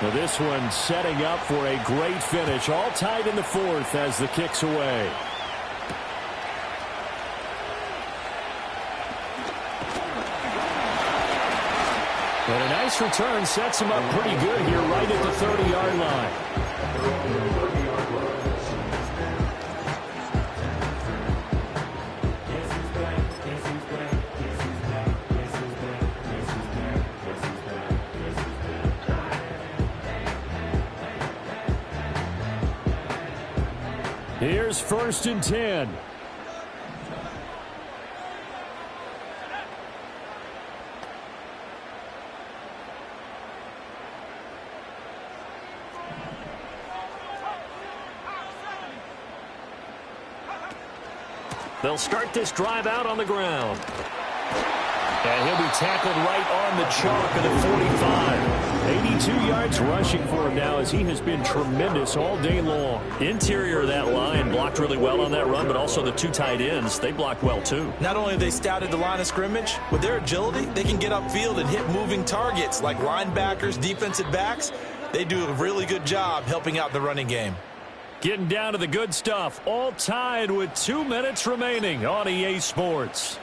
Now this one setting up for a great finish. All tied in the fourth as the kick's away. And a nice return sets him up pretty good here right at the 30-yard line. Here's 1st and 10. They'll start this drive out on the ground. And he'll be tackled right on the chalk at the 45. 82 yards rushing for him now as he has been tremendous all day long. Interior of that line blocked really well on that run, but also the two tight ends, they blocked well too. Not only have they scouted the line of scrimmage, with their agility, they can get upfield and hit moving targets like linebackers, defensive backs. They do a really good job helping out the running game. Getting down to the good stuff, all tied with 2 minutes remaining on EA Sports.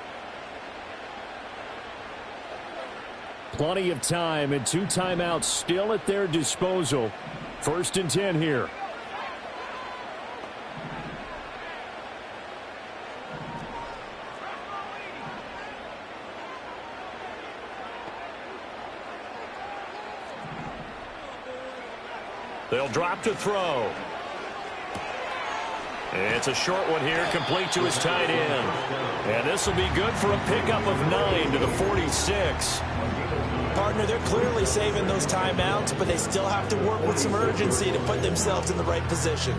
Plenty of time and 2 timeouts still at their disposal. 1st and 10 here. They'll drop to throw. It's a short one here, complete to his tight end. And this will be good for a pickup of 9 to the 46. Partner, they're clearly saving those timeouts, but they still have to work with some urgency to put themselves in the right position.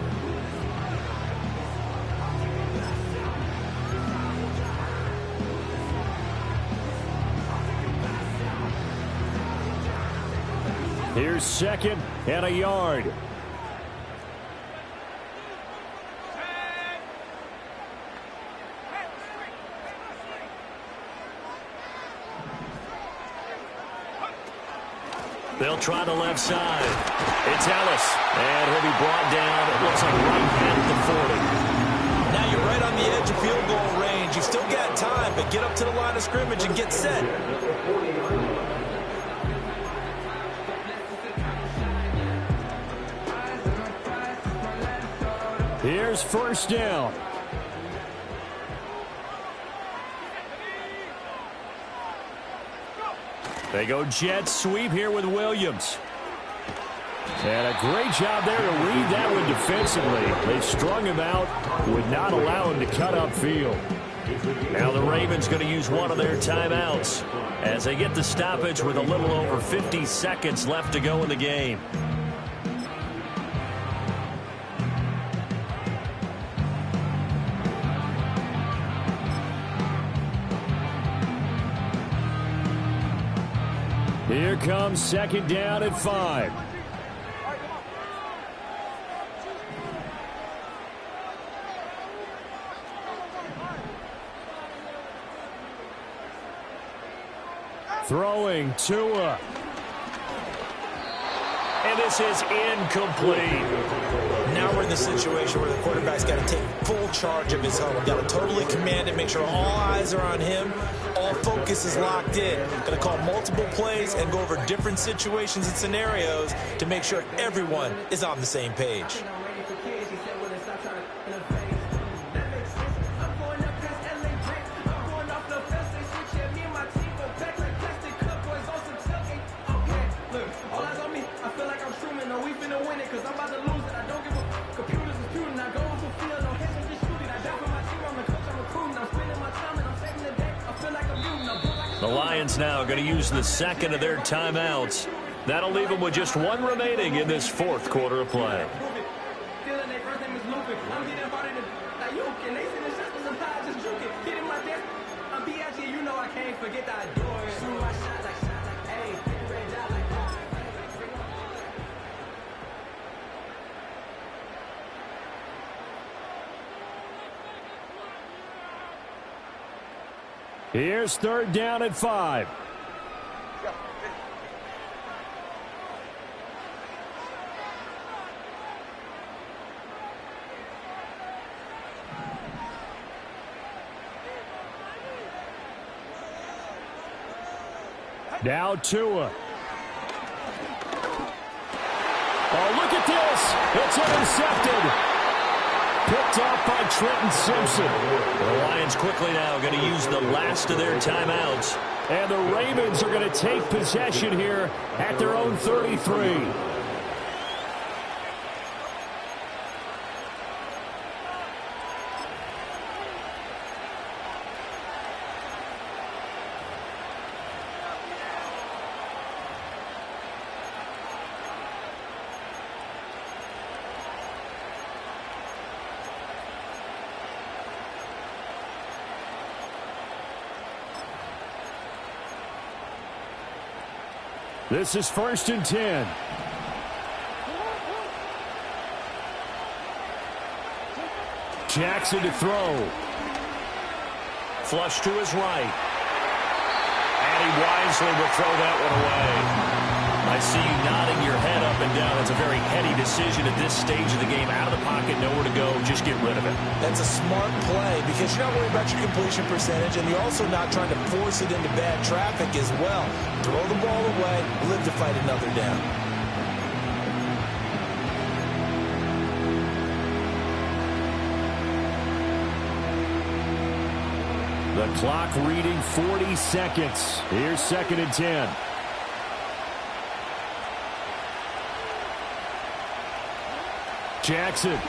Here's 2nd and a yard. They'll try the left side. It's Ellis. And he'll be brought down, it looks like right at the 40. Now you're right on the edge of field goal range. You've still got time, but get up to the line of scrimmage and get set. Here's 1st down. They go jet sweep here with Williams. And a great job there to read that one defensively. They strung him out, would not allow him to cut upfield. Now the Ravens going to use one of their timeouts as they get the stoppage with a little over 50 seconds left to go in the game. Here comes 2nd down at 5. Throwing Tua. And this is incomplete. Now we're in the situation where the quarterback's got to take full charge of his home. Got to totally command it, make sure all eyes are on him. All focus is locked in. Going to call multiple plays and go over different situations and scenarios to make sure everyone is on the same page. The Lions now going to use the 2nd of their timeouts. That'll leave them with just 1 remaining in this 4th quarter of play. Here's 3rd down at 5. Now Tua. Oh, look at this. It's intercepted. Picked off by Trenton Simpson. The Lions quickly now going to use the last of their timeouts. And the Ravens are going to take possession here at their own 33. This is 1st and 10. Jackson to throw. Flush to his right. And he wisely will throw that one away. I see you nodding your head up and down. It's a very heady decision at this stage of the game. Out of the pocket, nowhere to go. Just get rid of it. That's a smart play because you're not worried about your completion percentage, and you're also not trying to force it into bad traffic as well. Throw the ball away, live to fight another down. The clock reading 40 seconds. Here's 2nd and 10. Jackson.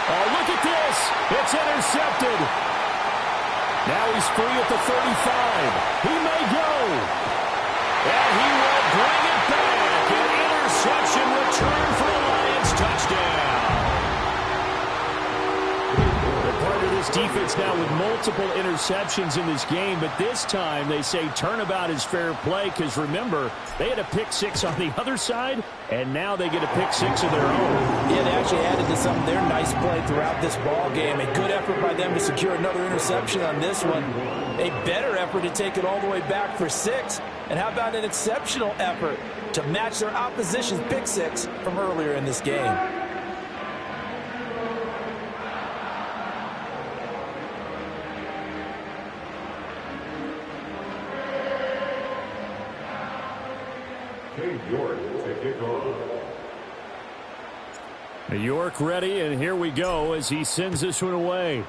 Oh, look at this. It's intercepted. Now he's free at the 35. He may go. And he will bring it back. An interception return for the Lions. Touchdown. Part of this defense now with multiple interceptions in this game, but this time they say turnabout is fair play because remember, they had a pick-6 on the other side, and now they get a pick-6 of their own. Yeah, they actually added to some of their nice play throughout this ball game. A good effort by them to secure another interception on this one. A better effort to take it all the way back for 6. And how about an exceptional effort to match their opposition's pick-6 from earlier in this game? New York ready, and here we go as he sends this one away.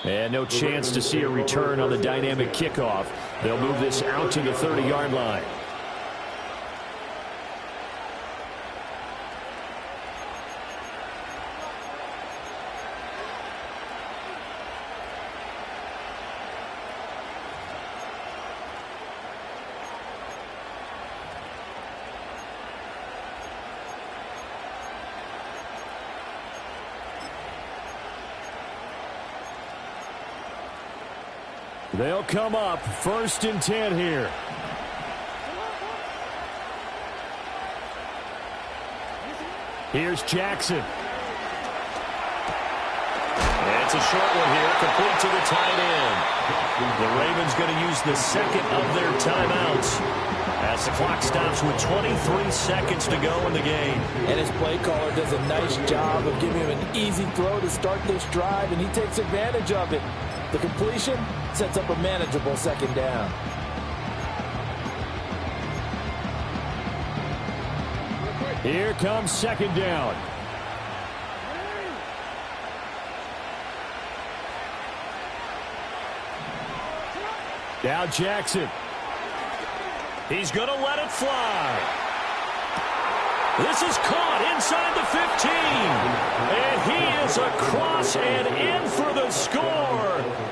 And no chance to see a return on the dynamic kickoff. They'll move this out to the 30-yard line. They'll come up 1st and 10 here. Here's Jackson. It's a short one here, complete to the tight end. The Ravens going to use the second of their timeouts as the clock stops with 23 seconds to go in the game. And his play caller does a nice job of giving him an easy throw to start this drive, and he takes advantage of it. The completion sets up a manageable 2nd down. Here comes 2nd down. Now Jackson. He's going to let it fly. This is caught inside the 15. And he is across and in for the score.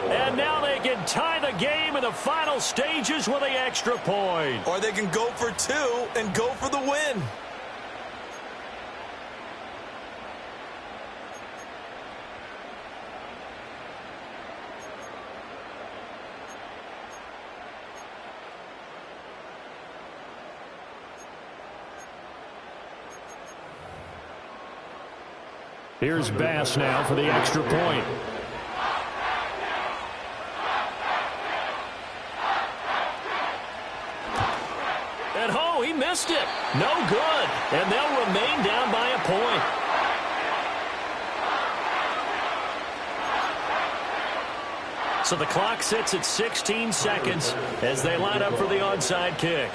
And now they can tie the game in the final stages with the extra point. Or they can go for 2 and go for the win. Here's Bass now for the extra point. And oh, he missed it. No good. And they'll remain down by a point. So the clock sits at 16 seconds as they line up for the onside kick.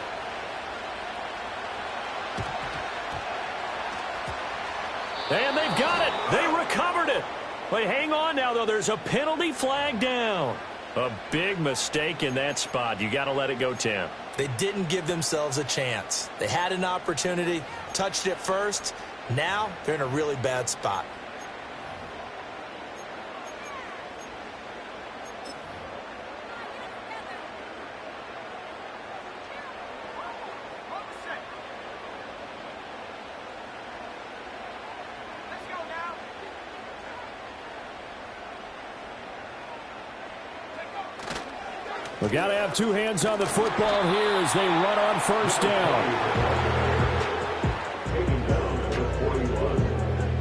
And they've got it. They recovered it. Wait, hang on now, though. There's a penalty flag down. A big mistake in that spot. You got to let it go, Tim. They didn't give themselves a chance. They had an opportunity, touched it first. Now they're in a really bad spot. We got to have two hands on the football here as they run on first down. Taking down at the 41.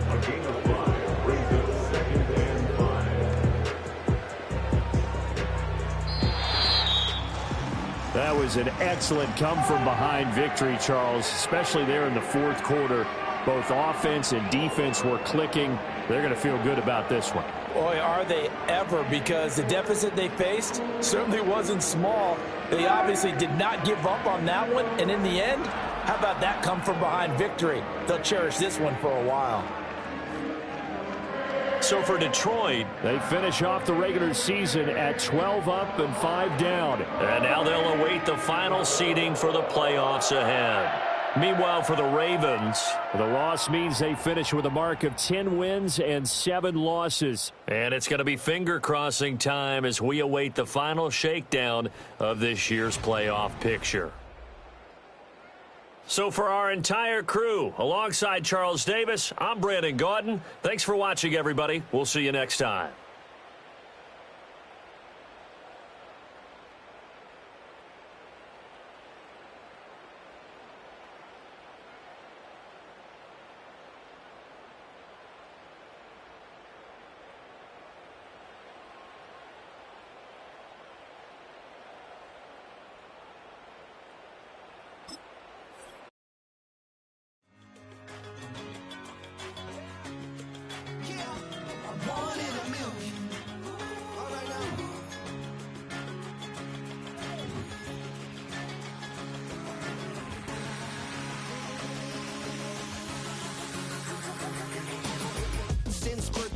A gain of 5 brings up 2nd and 5. That was an excellent come-from-behind victory, Charles, especially there in the fourth quarter. Both offense and defense were clicking. They're going to feel good about this one. Boy, are they ever, because the deficit they faced certainly wasn't small. They obviously did not give up on that one, and in the end, how about that come-from-behind victory? They'll cherish this one for a while. So for Detroit, they finish off the regular season at 12 up and 5 down. And now they'll await the final seeding for the playoffs ahead. Meanwhile, for the Ravens, the loss means they finish with a mark of 10 wins and 7 losses. And it's going to be finger-crossing time as we await the final shakedown of this year's playoff picture. So for our entire crew, alongside Charles Davis, I'm Brandon Gaudin. Thanks for watching, everybody. We'll see you next time.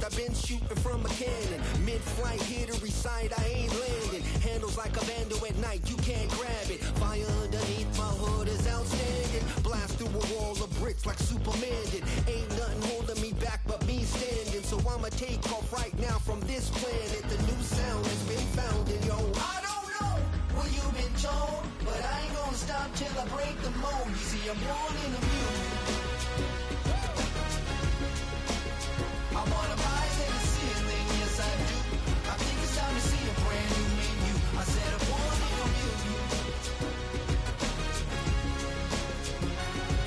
I've been shooting from a cannon. Mid-flight, here to recite, I ain't landing. Handles like a vandal at night, you can't grab it. Fire underneath my hood is outstanding. Blast through a wall of bricks like Superman did. Ain't nothing holding me back but me standing. So I'ma take off right now from this planet. The new sound has been found in yo. I don't know what you've been told, but I ain't gonna stop till I break the mold. You see, I'm born in a mule. I wanna rise in the ceiling, yes I do. I think it's time to see a brand new menu. I said I'm born in a million.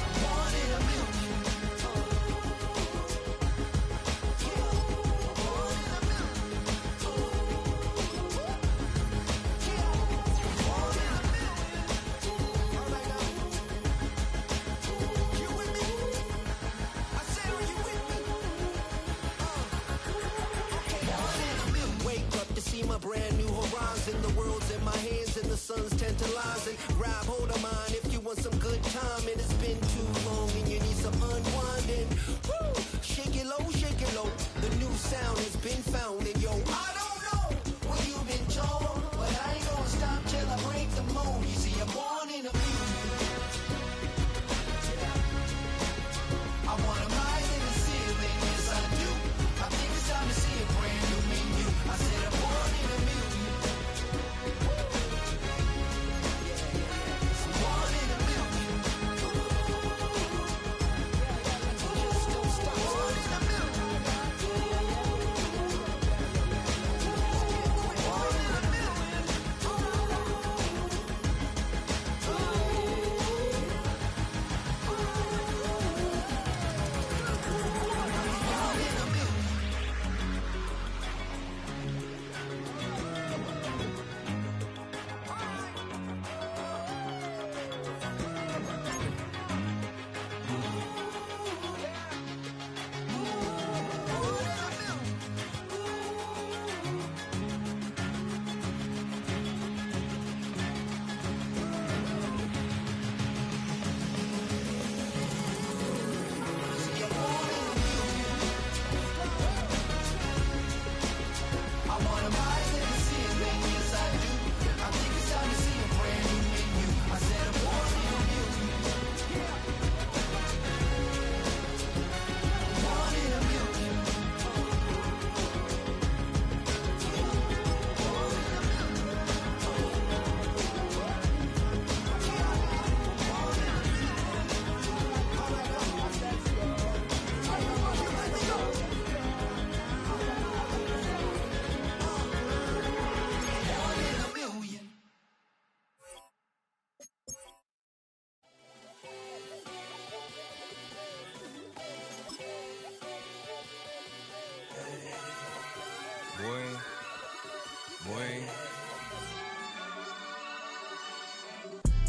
I'm born in a million. I'm born in a million. I'm born in a million. All right now. You with me? I said, are you with me? Wake up to see my brand new horizon. The world's in my hands and the sun's tantalizing. Grab hold of mine if you want some good time. And it's been too long and you need some unwinding. Woo! Shake it low, shake it low. The new sound has been found. And yo, I don't know what you've been told, but I ain't gonna stop till I break the mold. You see, I'm born in a million. I wanna rise in the ceiling, yes I do. I think it's time to see a brand new menu. I said I'm born in a million. Boy.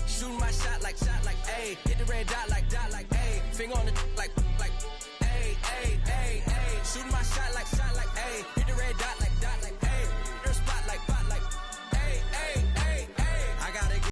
Shooting my shot like, ayy. Hit the red dot like, ayy. Finger on the like, ayy, ayy, ayy.